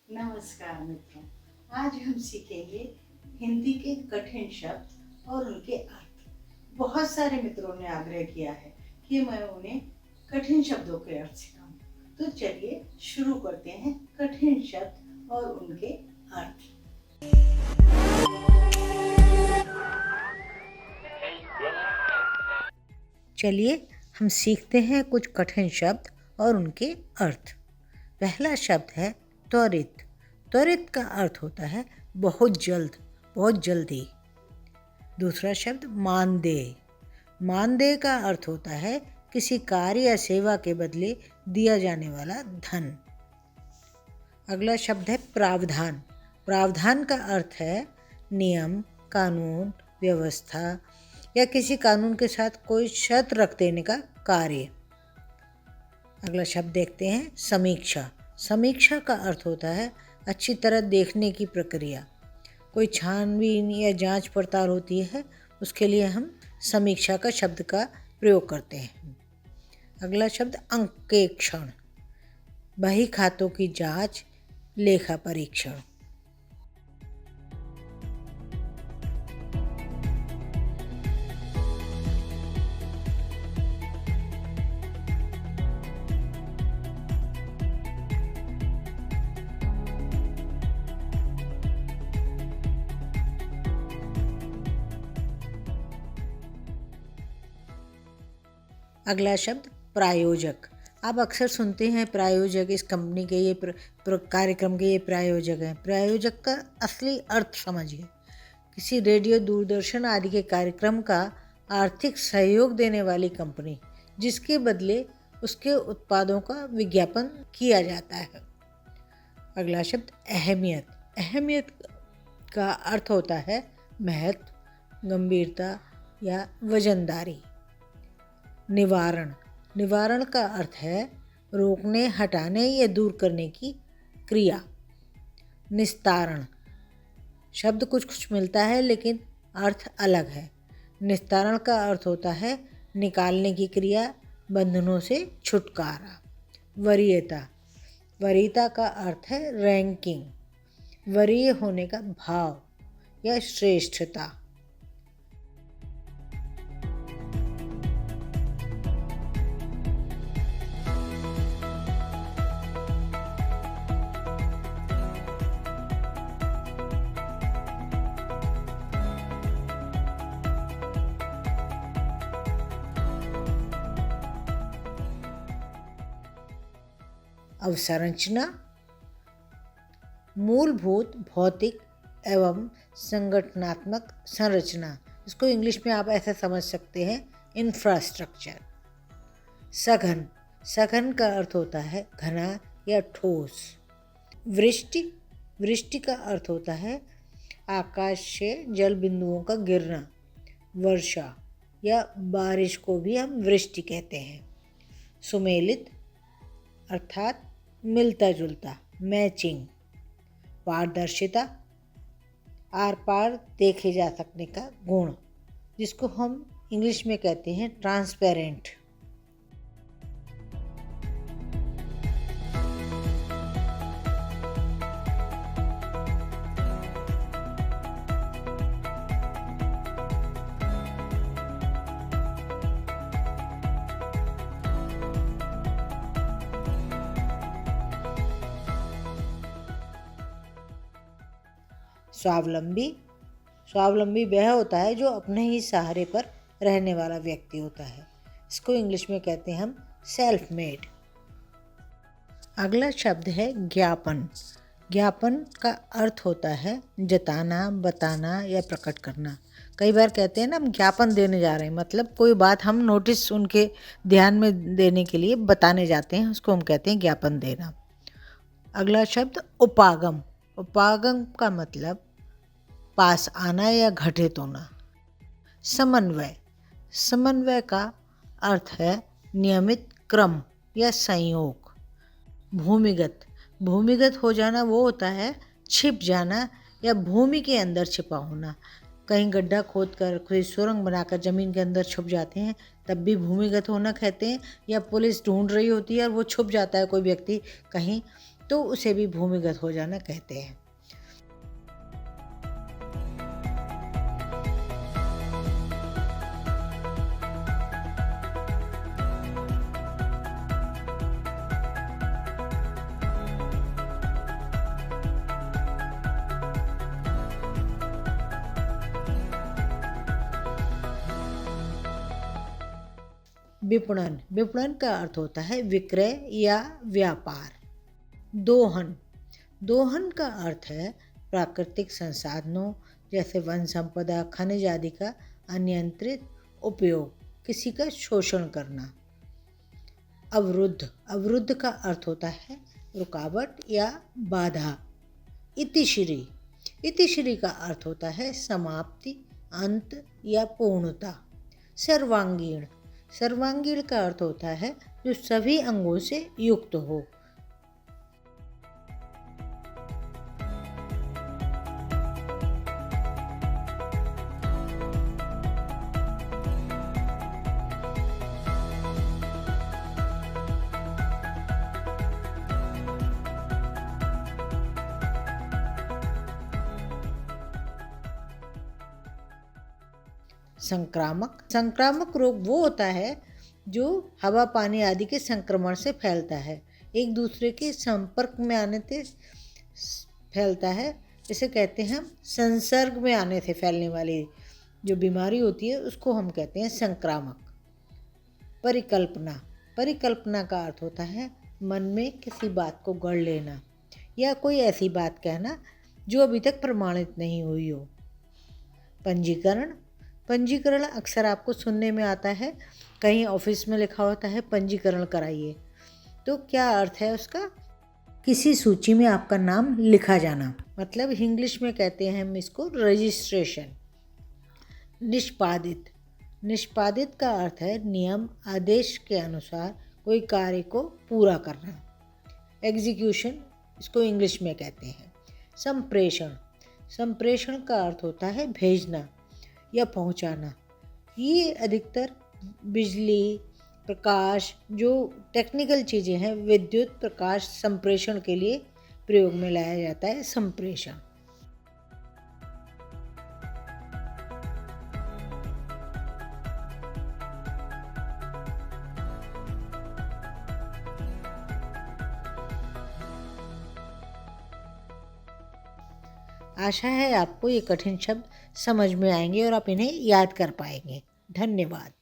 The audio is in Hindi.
नमस्कार मित्रों। आज हम सीखेंगे हिंदी के कठिन शब्द और उनके अर्थ। बहुत सारे मित्रों ने आग्रह किया है कि मैं उन्हें कठिन शब्दों के अर्थ सिखाऊं। तो चलिए शुरू करते हैं कठिन शब्द और उनके अर्थ। चलिए हम सीखते हैं कुछ कठिन शब्द और उनके अर्थ। पहला शब्द है त्वरित। त्वरित का अर्थ होता है बहुत जल्द, बहुत जल्दी। दूसरा शब्द मानदेय। मानदेय का अर्थ होता है किसी कार्य या सेवा के बदले दिया जाने वाला धन। अगला शब्द है प्रावधान। प्रावधान का अर्थ है नियम, कानून, व्यवस्था या किसी कानून के साथ कोई शर्त रख देने का कार्य। अगला शब्द देखते हैं समीक्षा। समीक्षा का अर्थ होता है अच्छी तरह देखने की प्रक्रिया। कोई छानबीन या जांच पड़ताल होती है, उसके लिए हम समीक्षा का शब्द का प्रयोग करते हैं। अगला शब्द अंकेक्षण। बही खातों की जांच, लेखा परीक्षण। अगला शब्द प्रायोजक। आप अक्सर सुनते हैं प्रायोजक, इस कंपनी के ये कार्यक्रम के ये प्रायोजक हैं। प्रायोजक का असली अर्थ समझिए। किसी रेडियो, दूरदर्शन आदि के कार्यक्रम का आर्थिक सहयोग देने वाली कंपनी, जिसके बदले उसके उत्पादों का विज्ञापन किया जाता है। अगला शब्द अहमियत। अहमियत का अर्थ होता है महत्व, गंभीरता या वजनदारी। निवारण। निवारण का अर्थ है रोकने, हटाने या दूर करने की क्रिया। निस्तारण। शब्द कुछ कुछ मिलता है लेकिन अर्थ अलग है। निस्तारण का अर्थ होता है निकालने की क्रिया, बंधनों से छुटकारा। वरीयता। वरीयता का अर्थ है रैंकिंग, वरीय होने का भाव या श्रेष्ठता। अवसंरचना। मूलभूत भौतिक एवं संगठनात्मक संरचना। इसको इंग्लिश में आप ऐसे समझ सकते हैं, इंफ्रास्ट्रक्चर। सघन। सघन का अर्थ होता है घना या ठोस। वृष्टि। वृष्टि का अर्थ होता है आकाश से जल बिंदुओं का गिरना। वर्षा या बारिश को भी हम वृष्टि कहते हैं। सुमेलित अर्थात मिलता जुलता, मैचिंग। पारदर्शिता, आर पार देखे जा सकने का गुण, जिसको हम इंग्लिश में कहते हैं ट्रांसपेरेंट। स्वावलंबी। स्वावलंबी वह होता है जो अपने ही सहारे पर रहने वाला व्यक्ति होता है। इसको इंग्लिश में कहते हैं हम सेल्फ मेड। अगला शब्द है ज्ञापन। ज्ञापन का अर्थ होता है जताना, बताना या प्रकट करना। कई बार कहते हैं ना, हम ज्ञापन देने जा रहे हैं, मतलब कोई बात हम नोटिस उनके ध्यान में देने के लिए बताने जाते हैं, उसको हम कहते हैं ज्ञापन देना। अगला शब्द उपागम। उपागम का मतलब पास आना या घटित होना। समन्वय। समन्वय का अर्थ है नियमित क्रम या संयोग। भूमिगत। भूमिगत हो जाना वो होता है छिप जाना या भूमि के अंदर छिपा होना। कहीं गड्ढा खोद कर, कोई सुरंग बनाकर ज़मीन के अंदर छुप जाते हैं, तब भी भूमिगत होना कहते हैं। या पुलिस ढूंढ रही होती है और वो छुप जाता है कोई व्यक्ति कहीं, तो उसे भी भूमिगत हो जाना कहते हैं। विपणन, विपणन का अर्थ होता है विक्रय या व्यापार। दोहन, दोहन का अर्थ है प्राकृतिक संसाधनों जैसे वन संपदा, खनिज आदि का अनियंत्रित उपयोग, किसी का शोषण करना। अवरुद्ध, अवरुद्ध का अर्थ होता है रुकावट या बाधा। इतिश्री, इतिश्री का अर्थ होता है समाप्ति, अंत या पूर्णता। सर्वांगीण, सर्वांगीण का अर्थ होता है जो सभी अंगों से युक्त हो। संक्रामक, संक्रामक रोग वो होता है जो हवा, पानी आदि के संक्रमण से फैलता है, एक दूसरे के संपर्क में आने से फैलता है। इसे कहते हैं हम संसर्ग में आने से फैलने वाली जो बीमारी होती है उसको हम कहते हैं संक्रामक। परिकल्पना, परिकल्पना का अर्थ होता है मन में किसी बात को गढ़ लेना या कोई ऐसी बात कहना जो अभी तक प्रमाणित नहीं हुई हो। पंजीकरण, पंजीकरण अक्सर आपको सुनने में आता है, कहीं ऑफिस में लिखा होता है पंजीकरण कराइए। तो क्या अर्थ है उसका? किसी सूची में आपका नाम लिखा जाना, मतलब इंग्लिश में कहते हैं हम इसको रजिस्ट्रेशन। निष्पादित, निष्पादित का अर्थ है नियम आदेश के अनुसार कोई कार्य को पूरा करना। एग्जीक्यूशन इसको इंग्लिश में कहते हैं। संप्रेषण, संप्रेषण का अर्थ होता है भेजना या पहुंचाना। ये अधिकतर बिजली, प्रकाश, जो टेक्निकल चीज़ें हैं, विद्युत प्रकाश संप्रेषण के लिए प्रयोग में लाया जाता है संप्रेषण। आशा है आपको ये कठिन शब्द समझ में आएंगे और आप इन्हें याद कर पाएंगे। धन्यवाद।